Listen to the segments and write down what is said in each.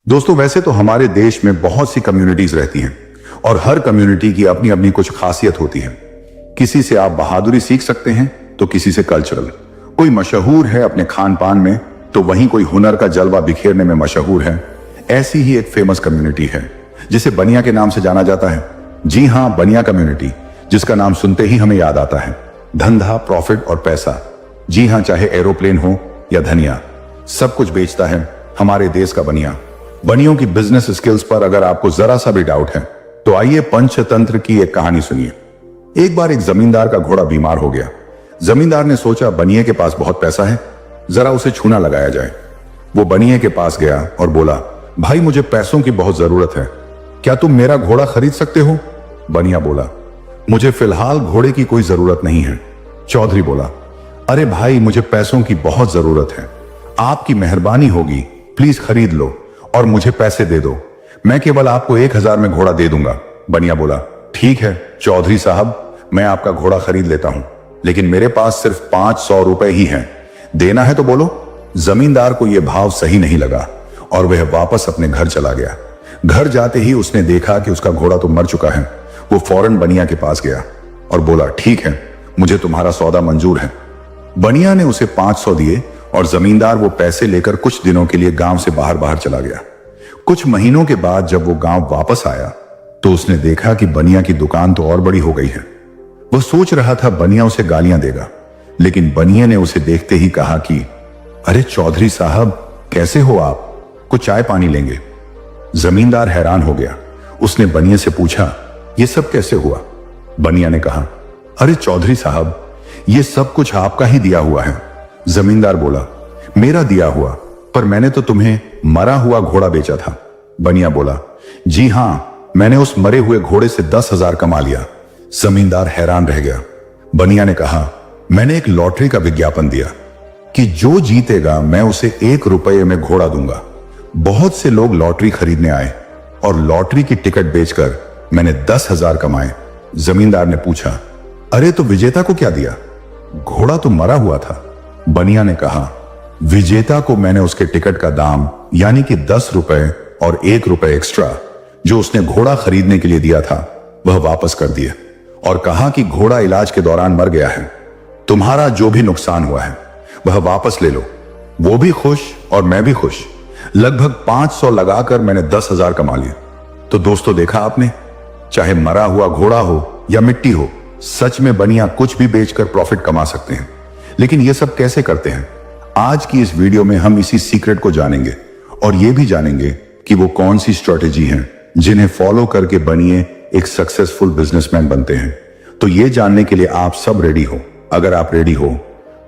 दोस्तों, वैसे तो हमारे देश में बहुत सी कम्युनिटीज रहती हैं और हर कम्युनिटी की अपनी अपनी कुछ खासियत होती है। किसी से आप बहादुरी सीख सकते हैं तो किसी से कल्चरल। कोई मशहूर है अपने खान पान में तो वहीं कोई हुनर का जलवा बिखेरने में मशहूर है। ऐसी ही एक फेमस कम्युनिटी है जिसे बनिया के नाम से जाना जाता है। जी हाँ, बनिया कम्युनिटी, जिसका नाम सुनते ही हमें याद आता है धंधा, प्रॉफिट और पैसा। जी हाँ, चाहे एरोप्लेन हो या धनिया, सब कुछ बेचता है हमारे देश का बनिया। बनियों की बिजनेस स्किल्स पर अगर आपको जरा सा भी डाउट है तो आइए पंचतंत्र की एक कहानी सुनिए। एक बार एक जमींदार का घोड़ा बीमार हो गया। जमींदार ने सोचा बनिए के पास बहुत पैसा है, जरा उसे छूना लगाया जाए। वो बनिए के पास गया और बोला, भाई मुझे पैसों की बहुत जरूरत है, क्या तुम मेरा घोड़ा खरीद सकते हो? बनिया बोला, मुझे फिलहाल घोड़े की कोई जरूरत नहीं है। चौधरी बोला, अरे भाई मुझे पैसों की बहुत जरूरत है, आपकी मेहरबानी होगी, प्लीज खरीद लो और मुझे पैसे दे दो, मैं केवल आपको 1000 में घोड़ा दे दूंगा। बनिया बोला, ठीक है चौधरी साहब, मैं आपका घोड़ा खरीद लेता हूं, लेकिन मेरे पास सिर्फ 500 रुपए ही हैं, देना है तो बोलो। जमींदार को यह भाव सही नहीं लगा और वह वापस अपने घर चला गया। घर जाते ही उसने देखा कि उसका घोड़ा तो मर चुका है। वो फौरन बनिया के पास गया और बोला, ठीक है, मुझे तुम्हारा सौदा मंजूर है। बनिया ने उसे 500 दिए और जमींदार वो पैसे लेकर कुछ दिनों के लिए गांव से बाहर चला गया। कुछ महीनों के बाद जब वो गांव वापस आया तो उसने देखा कि बनिया की दुकान तो और बड़ी हो गई है। वह सोच रहा था बनिया उसे गालियां देगा, लेकिन बनिया ने उसे देखते ही कहा कि अरे चौधरी साहब, कैसे हो आप, कुछ चाय पानी लेंगे? जमींदार हैरान हो गया। उसने बनिया से पूछा, यह सब कैसे हुआ? बनिया ने कहा, अरे चौधरी साहब, यह सब कुछ आपका ही दिया हुआ है। जमींदार बोला, मेरा दिया हुआ? पर मैंने तो तुम्हें मरा हुआ घोड़ा बेचा था। बनिया बोला, जी हां, मैंने उस मरे हुए घोड़े से 10,000 कमा लिया। जमींदार हैरान रह गया। बनिया ने कहा, मैंने एक लॉटरी का विज्ञापन दिया कि जो जीतेगा मैं उसे 1 रुपये में घोड़ा दूंगा। बहुत से लोग लॉटरी खरीदने आए और लॉटरी की टिकट बेचकर मैंने 10,000 कमाए। जमींदार ने पूछा, अरे तो विजेता को क्या दिया? घोड़ा तो मरा हुआ था। बनिया ने कहा, विजेता को मैंने उसके टिकट का दाम यानी कि 10 रुपए और 1 रुपए एक्स्ट्रा जो उसने घोड़ा खरीदने के लिए दिया था वह वापस कर दिया और कहा कि घोड़ा इलाज के दौरान मर गया है, तुम्हारा जो भी नुकसान हुआ है वह वापस ले लो। वो भी खुश और मैं भी खुश। लगभग 500 लगाकर मैंने 10,000 कमा लिए। तो दोस्तों, देखा आपने, चाहे मरा हुआ घोड़ा हो या मिट्टी हो, सच में बनिया कुछ भी बेचकर प्रॉफिट कमा सकते हैं। लेकिन ये सब कैसे करते हैं? आज की इस वीडियो में हम इसी सीक्रेट को जानेंगे और ये भी जानेंगे कि वो कौन सी स्ट्रेटेजी हैं जिन्हें फॉलो करके बनिए एक सक्सेसफुल बिजनेसमैन बनते हैं। तो ये जानने के लिए आप सब रेडी हो? अगर आप रेडी हो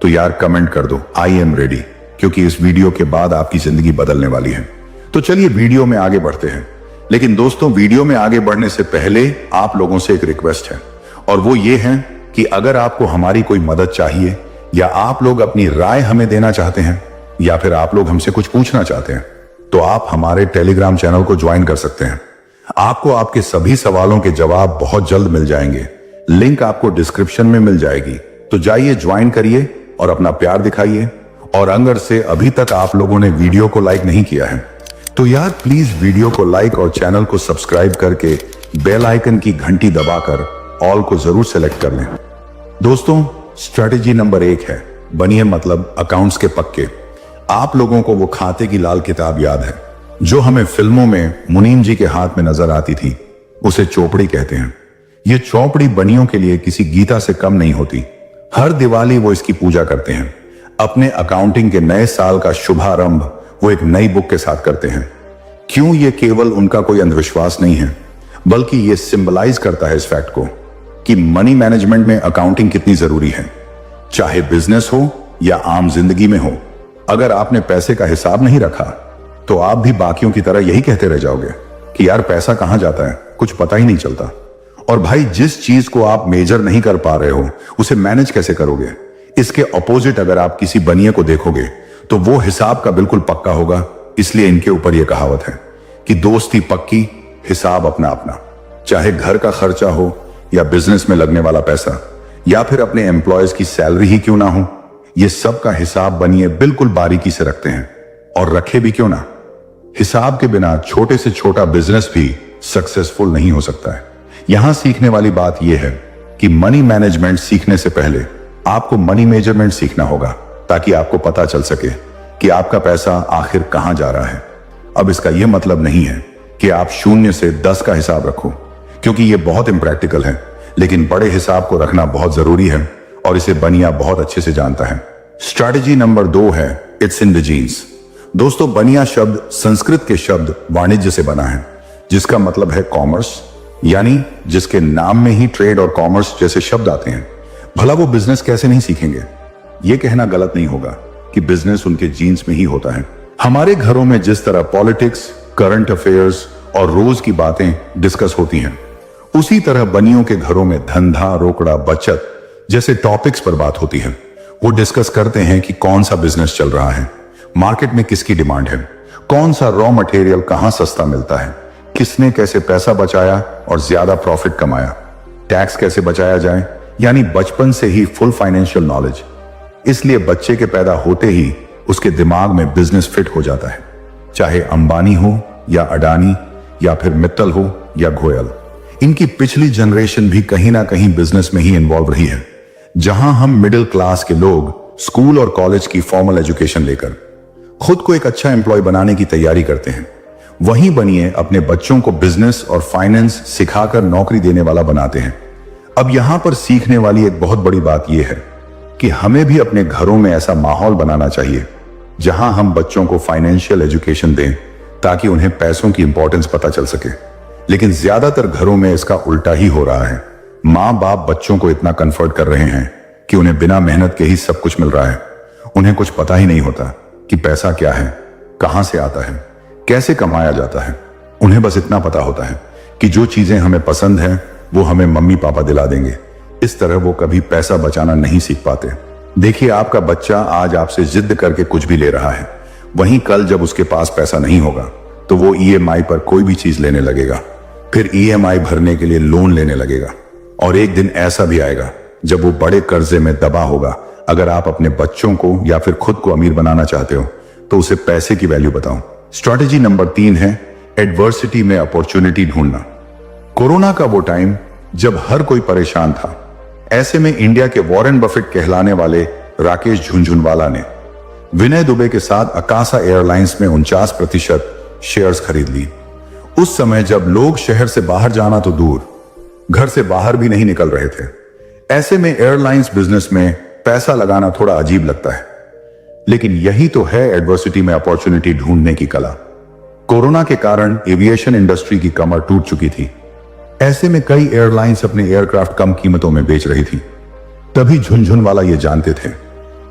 तो यार कमेंट कर दो, आई एम रेडी, क्योंकि इस वीडियो के बाद आपकी जिंदगी बदलने वाली है। तो चलिए वीडियो में आगे बढ़ते हैं। लेकिन दोस्तों, वीडियो में आगे बढ़ने से पहले आप लोगों से एक रिक्वेस्ट है और वो ये है कि अगर आपको हमारी कोई मदद चाहिए या आप लोग अपनी राय हमें देना चाहते हैं या फिर आप लोग हमसे कुछ पूछना चाहते हैं तो आप हमारे टेलीग्राम चैनल को ज्वाइन कर सकते हैं। आपको आपके सभी सवालों के जवाब बहुत जल्द मिल जाएंगे। लिंक आपको डिस्क्रिप्शन में मिल जाएगी। तो जाइए, ज्वाइन करिए और अपना प्यार दिखाइए। और अगर से अभी तक आप लोगों ने वीडियो को लाइक नहीं किया है तो यार प्लीज वीडियो को लाइक और चैनल को सब्सक्राइब करके बेल आइकन की घंटी दबाकर ऑल को जरूर सेलेक्ट कर लें। दोस्तों, स्ट्रेटेजी नंबर 1 है बनिए मतलब अकाउंट्स के पक्के। आप लोगों को वो खाते की लाल किताब याद है जो हमें फिल्मों में मुनीम जी के हाथ में नजर आती थी? उसे चौपड़ी कहते हैं। ये चौपड़ी बनियों के लिए किसी गीता से कम नहीं होती। हर दिवाली वो इसकी पूजा करते हैं। अपने अकाउंटिंग के नए साल का शुभारंभ वो एक नई बुक के साथ करते हैं। क्यों? ये केवल उनका कोई अंधविश्वास नहीं है, बल्कि ये सिंबलाइज करता है इस फैक्ट को कि मनी मैनेजमेंट में अकाउंटिंग कितनी जरूरी है। चाहे बिजनेस हो या आम जिंदगी में हो, अगर आपने पैसे का हिसाब नहीं रखा तो आप भी बाकियों की तरह यही कहते रह जाओगे कि यार पैसा कहां जाता है, कुछ पता ही नहीं चलता। और भाई, जिस चीज को आप मेजर नहीं कर पा रहे हो उसे मैनेज कैसे करोगे? इसके ऑपोजिट अगर आप किसी बनिए को देखोगे तो वो हिसाब का बिल्कुल पक्का होगा। इसलिए इनके ऊपर यह कहावत है कि दोस्ती पक्की, हिसाब अपना अपना। चाहे घर का खर्चा हो या बिजनेस में लगने वाला पैसा या फिर अपने एम्प्लॉयज की सैलरी ही क्यों ना हो, ये सब का हिसाब बनिए बिल्कुल बारीकी से रखते हैं। और रखे भी क्यों ना, हिसाब के बिना छोटे से छोटा बिजनेस भी सक्सेसफुल नहीं हो सकता है। यहां सीखने वाली बात यह है कि मनी मैनेजमेंट सीखने से पहले आपको मनी मेजरमेंट सीखना होगा, ताकि आपको पता चल सके कि आपका पैसा आखिर कहां जा रहा है। अब इसका यह मतलब नहीं है कि आप 0 से 10 का हिसाब रखो, क्योंकि यह बहुत इम्प्रैक्टिकल है, लेकिन बड़े हिसाब को रखना बहुत जरूरी है और इसे बनिया बहुत अच्छे से जानता है। स्ट्रैटेजी नंबर 2 है इट्स इन द जीन्स। दोस्तों, बनिया शब्द संस्कृत के शब्द वाणिज्य से बना है, जिसका मतलब है कॉमर्स, यानी जिसके नाम में ही ट्रेड और कॉमर्स जैसे शब्द आते हैं। भला वो बिजनेस कैसे नहीं सीखेंगे? ये कहना गलत नहीं होगा कि बिजनेस उनके जीन्स में ही होता है। हमारे घरों में जिस तरह पॉलिटिक्स, करंट अफेयर्स और रोज की बातें डिस्कस होती हैं, उसी तरह बनियों के घरों में धंधा, रोकड़ा, बचत जैसे टॉपिक्स पर बात होती है। वो डिस्कस करते हैं कि कौन सा बिजनेस चल रहा है, मार्केट में किसकी डिमांड है, कौन सा रॉ मटेरियल कहां सस्ता मिलता है, किसने कैसे पैसा बचाया और ज्यादा प्रॉफिट कमाया, टैक्स कैसे बचाया जाए, यानी बचपन से ही फुल फाइनेंशियल नॉलेज। इसलिए बच्चे के पैदा होते ही उसके दिमाग में बिजनेस फिट हो जाता है, चाहे अंबानी हो या अडानी या फिर मित्तल हो या गोयल। इनकी पिछली जनरेशन भी कहीं ना कहीं बिजनेस में ही इन्वॉल्व रही है। जहां हम मिडिल क्लास के लोग स्कूल और कॉलेज की फॉर्मल एजुकेशन लेकर खुद को एक अच्छा एम्प्लॉय बनाने की तैयारी करते हैं, वहीं बनिए अपने बच्चों को बिजनेस और फाइनेंस सिखाकर नौकरी देने वाला बनाते हैं। अब यहां पर सीखने वाली एक बहुत बड़ी बात यह है कि हमें भी अपने घरों में ऐसा माहौल बनाना चाहिए जहां हम बच्चों को फाइनेंशियल एजुकेशन दें, ताकि उन्हें पैसों की इंपॉर्टेंस पता चल सके। लेकिन ज्यादातर घरों में इसका उल्टा ही हो रहा है। माँ बाप बच्चों को इतना कंफर्ट कर रहे हैं कि उन्हें बिना मेहनत के ही सब कुछ मिल रहा है। उन्हें कुछ पता ही नहीं होता कि पैसा क्या है, कहां से आता है, कैसे कमाया जाता है। उन्हें बस इतना पता होता है कि जो चीजें हमें पसंद है वो हमें मम्मी पापा दिला देंगे। इस तरह वो कभी पैसा बचाना नहीं सीख पाते। देखिए, आपका बच्चा आज आपसे जिद करके कुछ भी ले रहा है, वहीं कल जब उसके पास पैसा नहीं होगा तो वो ईएमआई पर कोई भी चीज लेने लगेगा, फिर ईएमआई भरने के लिए लोन लेने लगेगा। और एक दिन ऐसा भी आएगा जब वो बड़े कर्जे में दबा होगा। अगर आप अपने बच्चों को या फिर खुद को अमीर बनाना चाहते हो तो उसे पैसे की वैल्यू बताओ। स्ट्रैटेजी नंबर 3 है एडवर्सिटी में अपॉर्चुनिटी ढूंढना। कोरोना का वो टाइम जब हर कोई परेशान था, ऐसे में इंडिया के वॉरेन बफेट कहलाने वाले राकेश झुनझुनवाला ने विनय दुबे के साथ अकासा एयरलाइंस में 49% शेयर्स खरीद ली। उस समय जब लोग शहर से बाहर जाना तो दूर, घर से बाहर भी नहीं निकल रहे थे। ऐसे में एयरलाइंस बिजनेस में पैसा लगाना थोड़ा अजीब लगता है, लेकिन यही तो है एडवर्सिटी में अपॉर्चुनिटी ढूंढने की कला। कोरोना के कारण एविएशन इंडस्ट्री की कमर टूट चुकी थी। ऐसे में कई एयरलाइंस अपने एयरक्राफ्ट कम कीमतों में बेच रही थी। तभी झुनझुनवाला ये जानते थे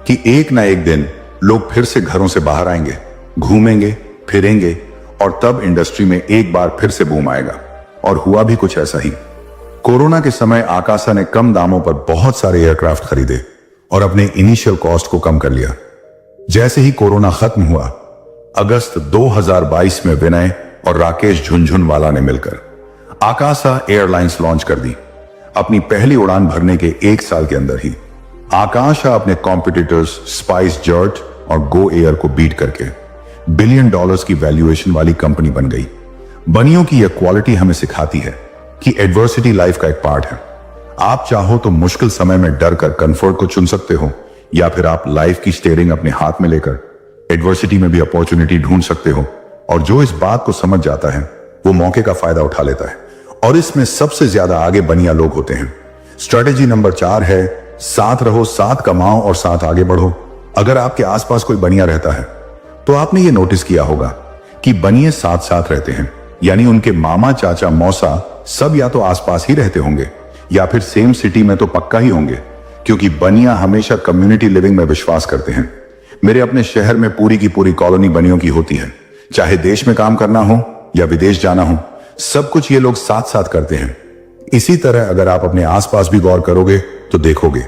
कि एक ना एक दिन लोग फिर से घरों से बाहर आएंगे, घूमेंगे फिरेंगे, और तब इंडस्ट्री में एक बार फिर से बूम आएगा। और हुआ भी कुछ ऐसा ही। कोरोना के समय आकाशा ने कम दामों पर बहुत सारे एयरक्राफ्ट खरीदे और अपने इनिशियल कॉस्ट को कम कर लिया। जैसे ही कोरोना खत्म हुआ, अगस्त 2022 में विनय और राकेश झुनझुनवाला ने मिलकर आकाशा एयरलाइंस लॉन्च कर दी। अपनी पहली उड़ान भरने के 1 साल के अंदर ही आकाशा अपने कॉम्पिटिटर्स स्पाइस जेट और गो एयर को बीट करके $1 बिलियन की वैल्यूएशन वाली कंपनी बन गई। बनियों की यह क्वालिटी हमें सिखाती है कि एडवर्सिटी लाइफ का एक पार्ट है। आप चाहो तो मुश्किल समय में डर कर कंफर्ट को चुन सकते हो, या फिर आप लाइफ की स्टीयरिंग अपने हाथ में लेकर एडवर्सिटी में भी अपॉर्चुनिटी ढूंढ सकते हो। और जो इस बात को समझ जाता है वो मौके का फायदा उठा लेता है, और इसमें सबसे ज्यादा आगे बनिया लोग होते हैं। स्ट्रैटेजी नंबर 4 है साथ रहो, साथ कमाओ और साथ आगे बढ़ो। अगर आपके आसपास कोई बनिया रहता है तो आपने ये नोटिस किया होगा कि बनिए साथ साथ रहते हैं, यानी उनके मामा, चाचा, मौसा सब या तो आसपास ही रहते होंगे या फिर सेम सिटी में तो पक्का ही होंगे, क्योंकि बनिया हमेशा कम्युनिटी लिविंग में विश्वास करते हैं। मेरे अपने शहर में पूरी की पूरी कॉलोनी बनियों की होती है। चाहे देश में काम करना हो या विदेश जाना हो, सब कुछ ये लोग साथ साथ करते हैं। इसी तरह अगर आप अपने आसपास भी गौर करोगे तो देखोगे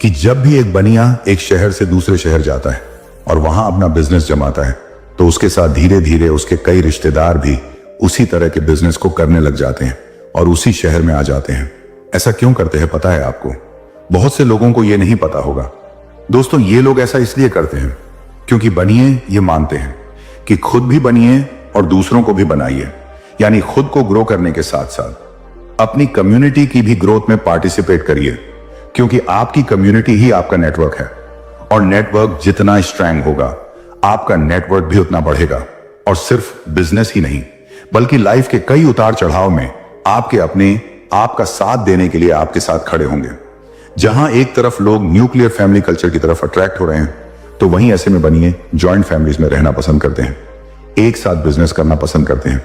कि जब भी एक बनिया एक शहर से दूसरे शहर जाता है और वहां अपना बिजनेस जमाता है, तो उसके साथ धीरे धीरे उसके कई रिश्तेदार भी उसी तरह के बिजनेस को करने लग जाते हैं और उसी शहर में आ जाते हैं। ऐसा क्यों करते हैं पता है आपको? बहुत से लोगों को यह नहीं पता होगा। दोस्तों, ये लोग ऐसा इसलिए करते हैं क्योंकि बनिए ये मानते हैं कि खुद भी बनिए और दूसरों को भी बनाइए। यानी खुद को ग्रो करने के साथ साथ अपनी कम्युनिटी की भी ग्रोथ में पार्टिसिपेट करिए, क्योंकि आपकी कम्युनिटी ही आपका नेटवर्क है और नेटवर्क जितना स्ट्रांग होगा आपका नेटवर्क भी उतना बढ़ेगा। और सिर्फ बिजनेस ही नहीं बल्कि लाइफ के कई उतार चढ़ाव में आपके अपने आपका साथ देने के लिए आपके साथ खड़े होंगे। जहां एक तरफ लोग न्यूक्लियर फैमिली कल्चर की तरफ अट्रैक्ट हो रहे हैं, तो वहीं ऐसे में बनिए जॉइंट फैमिलीज में रहना पसंद करते हैं, एक साथ बिजनेस करना पसंद करते हैं,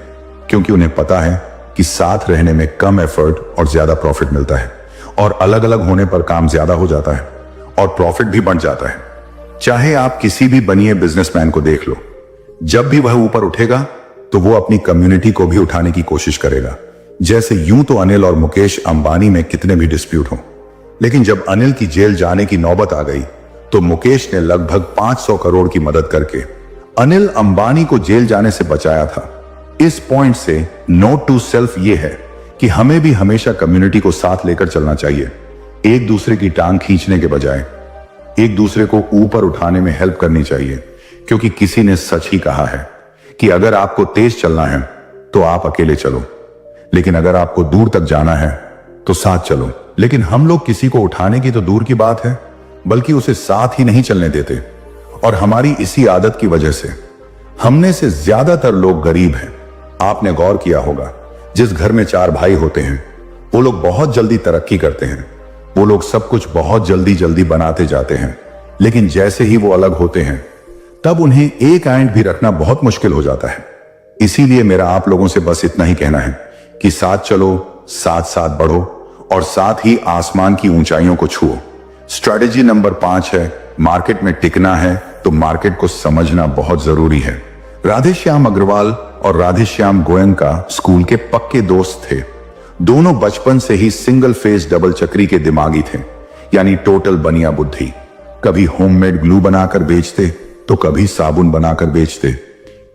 क्योंकि उन्हें पता है कि साथ रहने में कम एफर्ट और ज्यादा प्रॉफिट मिलता है और अलग अलग होने पर काम ज्यादा हो जाता है और प्रॉफिट भी बढ़ जाता है। चाहे आप किसी भी बनिए बिजनेसमैन को देख लो, जब भी वह ऊपर उठेगा तो वो अपनी कम्युनिटी को भी उठाने की कोशिश करेगा। जैसे यूं तो अनिल और मुकेश अंबानी में कितने भी डिस्प्यूट हों, लेकिन जब अनिल की जेल जाने की नौबत आ गई तो मुकेश ने लगभग 500 करोड़ की मदद करके अनिल अंबानी को जेल जाने से बचाया था। इस पॉइंट से नोट टू सेल्फ ये है कि हमें भी हमेशा कम्युनिटी को साथ लेकर चलना चाहिए, एक दूसरे की टांग खींचने के बजाय एक दूसरे को ऊपर उठाने में हेल्प करनी चाहिए। क्योंकि किसी ने सच ही कहा है कि अगर आपको तेज चलना है तो आप अकेले चलो, लेकिन अगर आपको दूर तक जाना है तो साथ चलो। लेकिन हम लोग किसी को उठाने की तो दूर की बात है, बल्कि उसे साथ ही नहीं चलने देते। और हमारी इसी आदत की वजह से हमने से ज्यादातर लोग गरीब हैं। आपने गौर किया होगा, जिस घर में 4 भाई होते हैं वो लोग बहुत जल्दी तरक्की करते हैं, वो लोग सब कुछ बहुत जल्दी जल्दी बनाते जाते हैं, लेकिन जैसे ही वो अलग होते हैं तब उन्हें एक आइंट भी रखना बहुत मुश्किल हो जाता है। इसीलिए मेरा आप लोगों से बस इतना ही कहना है कि साथ चलो, साथ साथ बढ़ो और साथ ही आसमान की ऊंचाइयों को छुओ। स्ट्रैटेजी नंबर 5 है, मार्केट में टिकना है तो मार्केट को समझना बहुत जरूरी है। राधेश्याम अग्रवाल और राधेश्याम गोयनका स्कूल के पक्के दोस्त थे। दोनों बचपन से ही सिंगल फेस डबल चक्री के दिमागी थे, यानी टोटल बनिया बुद्धि। कभी होममेड ग्लू बनाकर बेचते तो कभी साबुन बनाकर बेचते।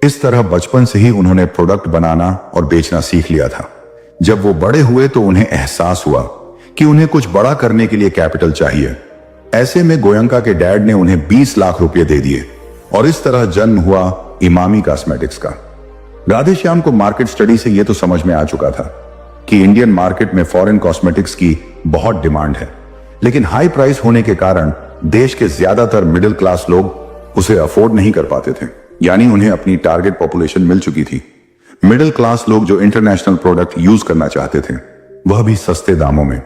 इस तरह बचपन से ही उन्होंने प्रोडक्ट बनाना और बेचना सीख लिया था। जब वो बड़े हुए तो उन्हें एहसास हुआ कि उन्हें कुछ बड़ा करने के लिए कैपिटल चाहिए। ऐसे में गोयनका के डैड ने उन्हें 20 लाख रुपए दे दिए और इस तरह जन्म हुआ इमामी कॉस्मेटिक्स का। राधेश्याम को मार्केट स्टडी से यह तो समझ में आ चुका था कि इंडियन मार्केट में फॉरेन कॉस्मेटिक्स की बहुत डिमांड है, लेकिन हाई प्राइस होने के कारण देश के ज्यादातर मिडिल क्लास लोग उसे अफोर्ड नहीं कर पाते थे। यानी उन्हें अपनी टारगेट पॉपुलेशन मिल चुकी थी। मिडिल क्लास लोग जो इंटरनेशनल प्रोडक्ट यूज करना चाहते थे, वह भी सस्ते दामों में।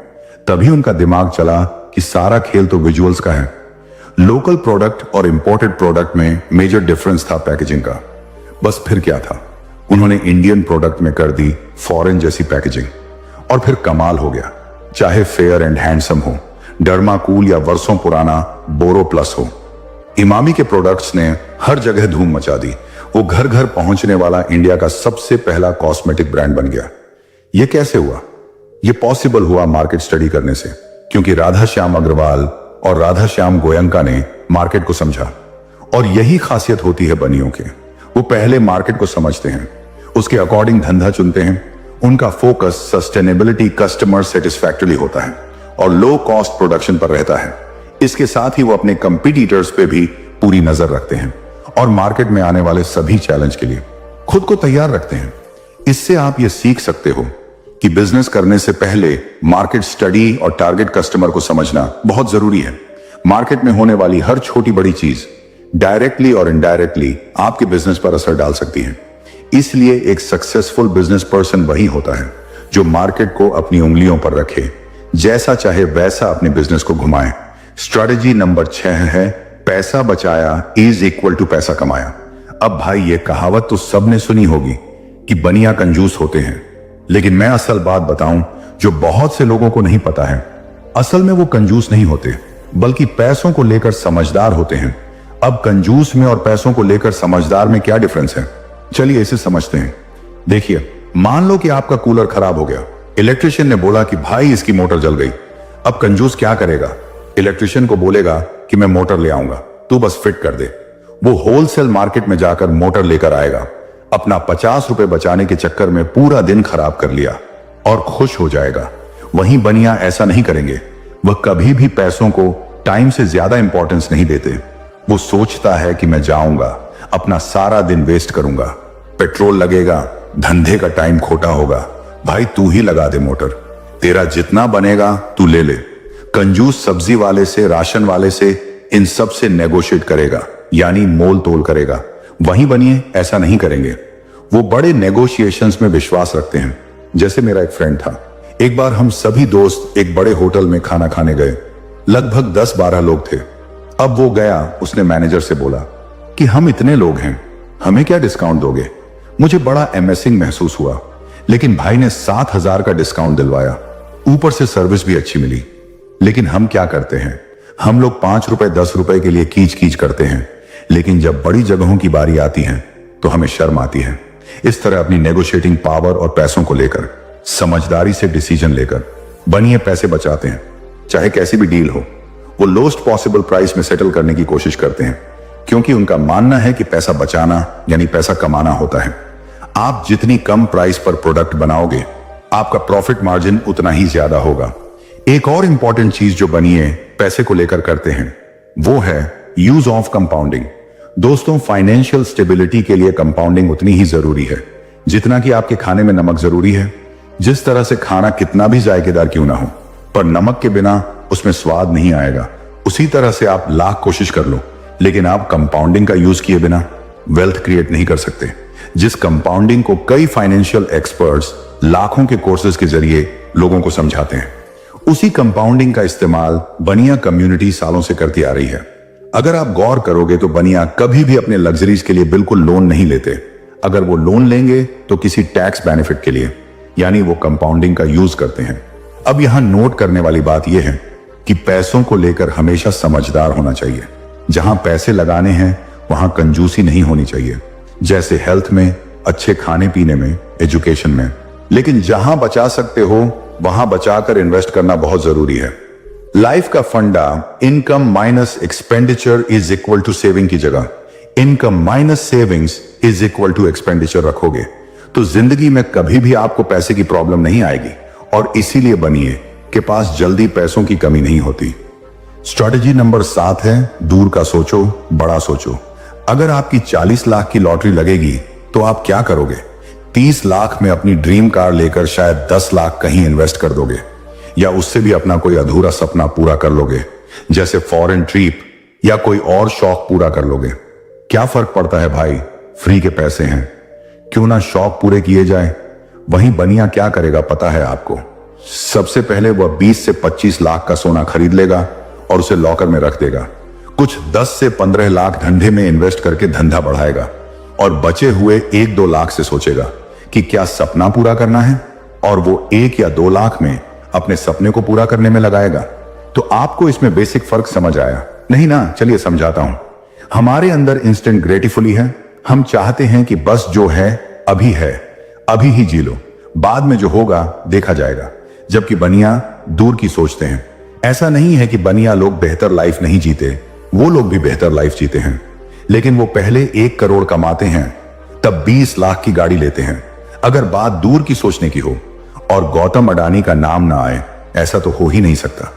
तभी उनका दिमाग चला कि सारा खेल तो विजुअल्स का है। लोकल प्रोडक्ट और इंपोर्टेड प्रोडक्ट में मेजर डिफरेंस था पैकेजिंग का। बस फिर क्या था, उन्होंने इंडियन प्रोडक्ट में कर दी फॉरेन जैसी पैकेजिंग और फिर कमाल हो गया। चाहे फेयर एंड हैंडसम हो, डर्माकूल या वर्षों पुराना बोरो प्लस हो, इमामी के प्रोडक्ट्स ने हर जगह धूम मचा दी। वो घर घर पहुंचने वाला इंडिया का सबसे पहला कॉस्मेटिक ब्रांड बन गया। ये कैसे हुआ? ये पॉसिबल हुआ मार्केट स्टडी करने से, क्योंकि राधाश्याम अग्रवाल और राधाश्याम गोयनका ने मार्केट को समझा। और यही खासियत होती है बनियों के, वो पहले मार्केट को समझते हैं, उसके अकॉर्डिंग धंधा चुनते हैं। उनका फोकस सस्टेनेबिलिटी, कस्टमर सेटिस्फैक्टरी होता है और लो कॉस्ट प्रोडक्शन पर रहता है। इसके साथ ही वो अपने कंपीटिटर्स पे भी पूरी नजर रखते हैं और मार्केट में आने वाले सभी चैलेंज के लिए खुद को तैयार रखते हैं। इससे आप ये सीख सकते हो कि बिजनेस करने से पहले मार्केट स्टडी और टारगेट कस्टमर को समझना बहुत जरूरी है। मार्केट में होने वाली हर छोटी बड़ी चीज डायरेक्टली और इनडायरेक्टली आपके बिजनेस पर असर डाल सकती है। इसलिए एक सक्सेसफुल बिजनेस पर्सन वही होता है जो मार्केट को अपनी उंगलियों पर रखे, जैसा चाहे वैसा अपने बिजनेस को घुमाए। स्ट्रैटेजी नंबर 6 है, पैसा बचाया इज इक्वल टू पैसा कमाया। अब भाई ये कहावत तो सबने सुनी होगी कि बनिया कंजूस होते हैं, लेकिन मैं असल बात बताऊं जो बहुत से लोगों को नहीं पता है। असल में वो कंजूस नहीं होते, बल्कि पैसों को लेकर समझदार होते हैं। अब कंजूस में और पैसों को लेकर समझदार में क्या डिफरेंस है, चलिए इसे समझते हैं। देखिए, मान लो कि आपका कूलर खराब हो गया। इलेक्ट्रिशियन ने बोला कि भाई इसकी मोटर जल गई। अब कंजूस क्या करेगा? इलेक्ट्रिशियन को बोलेगा कि मैं मोटर ले आऊंगा, तू बस फिट कर दे। वो होलसेल मार्केट में जाकर मोटर लेकर आएगा। अपना 50 रुपए बचाने के चक्कर में पूरा दिन खराब कर लिया और खुश हो जाएगा। वहीं बनिया ऐसा नहीं करेंगे। वह कभी भी पैसों को टाइम से ज्यादा इंपॉर्टेंस नहीं देते। वो सोचता है कि मैं जाऊंगा, अपना सारा दिन वेस्ट करूंगा, पेट्रोल लगेगा, धंधे का टाइम खोटा होगा, भाई तू ही लगा दे मोटर, तेरा जितना बनेगा तू ले ले। कंजूस सब्जी वाले से, राशन वाले से, इन सब से नेगोशिएट करेगा, यानी मोल तोल करेगा। वहीं बनिए, ऐसा नहीं करेंगे। वो बड़े नेगोशिएशंस में विश्वास रखते हैं। जैसे मेरा एक फ्रेंड था, एक बार हम सभी दोस्त एक बड़े होटल में खाना खाने गए। लगभग 10-12 लोग थे। अब वो गया, उसने मैनेजर से बोला कि हम इतने लोग हैं, हमें क्या डिस्काउंट दोगे। मुझे बड़ा एमेजिंग महसूस हुआ, लेकिन भाई ने 7,000 का डिस्काउंट दिलवाया, ऊपर से सर्विस भी अच्छी मिली। लेकिन हम क्या करते हैं, हम लोग 5 रुपए 10 रुपए के लिए कीच कीच करते हैं, लेकिन जब बड़ी जगहों की बारी आती है तो हमें शर्म आती है। इस तरह अपनी नेगोशिएटिंग पावर और पैसों को लेकर समझदारी से डिसीजन लेकर बनिए, पैसे बचाते हैं। चाहे कैसी भी डील हो, वो लोएस्ट पॉसिबल प्राइस में सेटल करने की कोशिश करते हैं, क्योंकि उनका मानना है कि पैसा बचाना यानी पैसा कमाना होता है। आप जितनी कम प्राइस पर प्रोडक्ट बनाओगे, आपका प्रॉफिट मार्जिन उतना ही ज्यादा होगा। एक और इंपॉर्टेंट चीज जो बनिए पैसे को लेकर करते हैं, वो है यूज ऑफ कंपाउंडिंग। दोस्तों, फाइनेंशियल स्टेबिलिटी के लिए कंपाउंडिंग उतनी ही जरूरी है जितना कि आपके खाने में नमक जरूरी है। जिस तरह से खाना कितना भी जायकेदार क्यों ना हो, पर नमक के बिना उसमें स्वाद नहीं आएगा, उसी तरह से आप लाख कोशिश कर लो, लेकिन आप कंपाउंडिंग का यूज किए बिना वेल्थ क्रिएट नहीं कर सकते। जिस कंपाउंडिंग को कई फाइनेंशियल एक्सपर्ट्स लाखों के कोर्सेज के जरिए लोगों को समझाते हैं, उसी कंपाउंडिंग का इस्तेमाल बनिया कम्युनिटी सालों से करती आ रही है। अगर आप गौर करोगे तो बनिया कभी भी अपने लग्जरीज के लिए बिल्कुल लोन नहीं लेते। अगर वो लोन लेंगे तो किसी टैक्स बेनिफिट के लिए, यानी वो कंपाउंडिंग का यूज करते हैं। अब यहां नोट करने वाली बात यह है कि पैसों को लेकर हमेशा समझदार होना चाहिए। जहां पैसे लगाने हैं वहां कंजूसी नहीं होनी चाहिए, जैसे हेल्थ में, अच्छे खाने पीने में, एजुकेशन में। लेकिन जहां बचा सकते हो वहां बचाकर इन्वेस्ट करना बहुत जरूरी है। लाइफ का फंडा income minus expenditure is equal to saving की जगह income minus savings is equal to expenditure रखोगे तो जिंदगी में कभी भी आपको पैसे की प्रॉब्लम नहीं आएगी। और इसीलिए बनिए के पास जल्दी पैसों की कमी नहीं होती। स्ट्रैटेजी नंबर 7 है, दूर का सोचो, बड़ा सोचो। अगर आपकी 40 लाख की लॉटरी लगेगी तो आप क्या करोगे? 30 लाख में अपनी ड्रीम कार लेकर शायद 10 लाख कहीं इन्वेस्ट कर दोगे, या उससे भी अपना कोई अधूरा सपना पूरा कर लोगे, जैसे फॉरेन ट्रिप या कोई और शौक पूरा कर लोगे। क्या फर्क पड़ता है भाई, फ्री के पैसे हैं, क्यों ना शौक पूरे किए जाए। वहीं बनिया क्या करेगा पता है आपको? सबसे पहले वह 20 से 25 लाख का सोना खरीद लेगा और उसे लॉकर में रख देगा। कुछ 10 से 15 लाख धंधे में इन्वेस्ट करके धंधा बढ़ाएगा और बचे हुए 1-2 लाख से सोचेगा कि क्या सपना पूरा करना है, और वो 1 या 2 लाख में अपने सपने को पूरा करने में लगाएगा। तो आपको इसमें बेसिक फर्क समझ आया नहीं ना? चलिए समझाता हूं। हमारे अंदर इंस्टेंट ग्रेटिफुली है, हम चाहते हैं कि बस जो है, अभी ही जी लो, बाद में जो होगा देखा जाएगा। जबकि बनिया दूर की सोचते हैं। ऐसा नहीं है कि बनिया लोग बेहतर लाइफ नहीं जीते, वो लोग भी बेहतर लाइफ जीते हैं, लेकिन वो पहले 1 करोड़ कमाते हैं तब 20 लाख की गाड़ी लेते हैं। अगर बात दूर की सोचने की हो और गौतम अडानी का नाम ना आए, ऐसा तो हो ही नहीं सकता,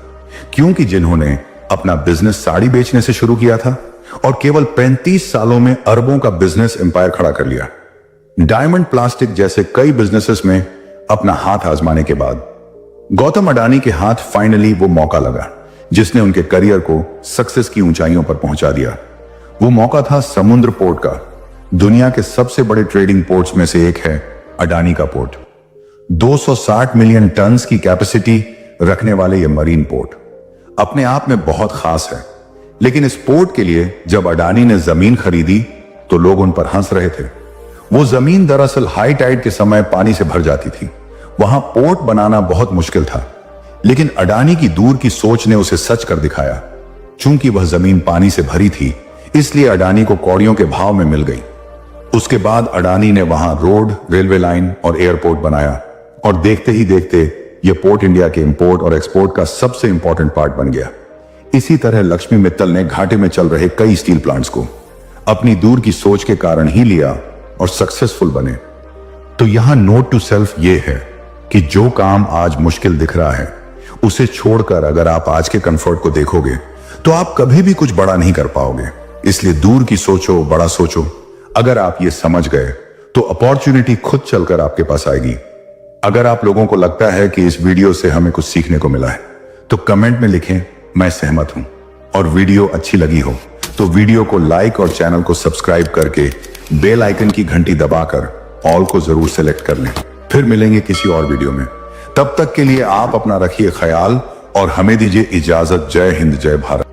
क्योंकि जिन्होंने अपना बिजनेस साड़ी बेचने से शुरू किया था और केवल 35 सालों में अरबों का बिजनेस एम्पायर खड़ा कर लिया। डायमंड प्लास्टिक जैसे कई बिजनेसेस में अपना हाथ आजमाने के बाद गौतम अडानी के हाथ फाइनली वो मौका लगा जिसने उनके करियर को सक्सेस की ऊंचाइयों पर पहुंचा दिया। वो मौका था समुद्र पोर्ट का। दुनिया के सबसे बड़े ट्रेडिंग पोर्ट्स में से एक है अडानी का पोर्ट। 260 मिलियन टन की कैपेसिटी रखने वाले ये मरीन पोर्ट अपने आप में बहुत खास है। लेकिन इस पोर्ट के लिए जब अडानी ने जमीन खरीदी तो लोग उन पर हंस रहे थे। वो जमीन दरअसल हाई टाइड के समय पानी से भर जाती थी। वहां पोर्ट बनाना बहुत मुश्किल था, लेकिन अडानी की दूर की सोच ने उसे सच कर दिखाया। चूंकि वह जमीन पानी से भरी थी, इसलिए अडानी को कौड़ियों के भाव में मिल गई। उसके बाद अडानी ने वहां रोड, रेलवे लाइन और एयरपोर्ट बनाया और देखते ही देखते यह पोर्ट इंडिया के इंपोर्ट और एक्सपोर्ट का सबसे इंपॉर्टेंट पार्ट बन गया। इसी तरह लक्ष्मी मित्तल ने घाटे में चल रहे कई स्टील प्लांट्स को अपनी दूर की सोच के कारण ही लिया और सक्सेसफुल बने। तो यहां नोट टू सेल्फ ये है कि जो काम आज मुश्किल दिख रहा है, उसे छोड़कर अगर आप आज के कंफर्ट को देखोगे तो आप कभी भी कुछ बड़ा नहीं कर पाओगे। इसलिए दूर की सोचो, बड़ा सोचो। अगर आप ये समझ गए तो अपॉर्चुनिटी खुद चलकर आपके पास आएगी। अगर आप लोगों को लगता है कि इस वीडियो से हमें कुछ सीखने को मिला है तो कमेंट में लिखें मैं सहमत हूं, और वीडियो अच्छी लगी हो तो वीडियो को लाइक और चैनल को सब्सक्राइब करके बेल आइकन की घंटी दबाकर ऑल को जरूर सेलेक्ट कर लें। फिर मिलेंगे किसी और वीडियो में, तब तक के लिए आप अपना रखिए ख्याल और हमें दीजिए इजाजत। जय हिंद, जय भारत।